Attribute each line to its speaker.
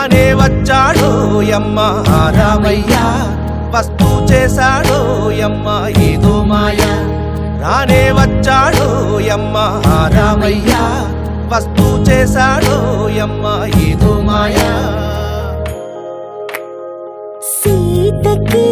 Speaker 1: రానే వచ్చాడో యమ్మ రామయ్య వస్తూ చేశాడో యమ్మ ఏదో మాయ రానే వచ్చాడో యమ్మ రామయ్య వస్తూ చేశాడో యమ్మ ఏదో మాయ
Speaker 2: సీతకి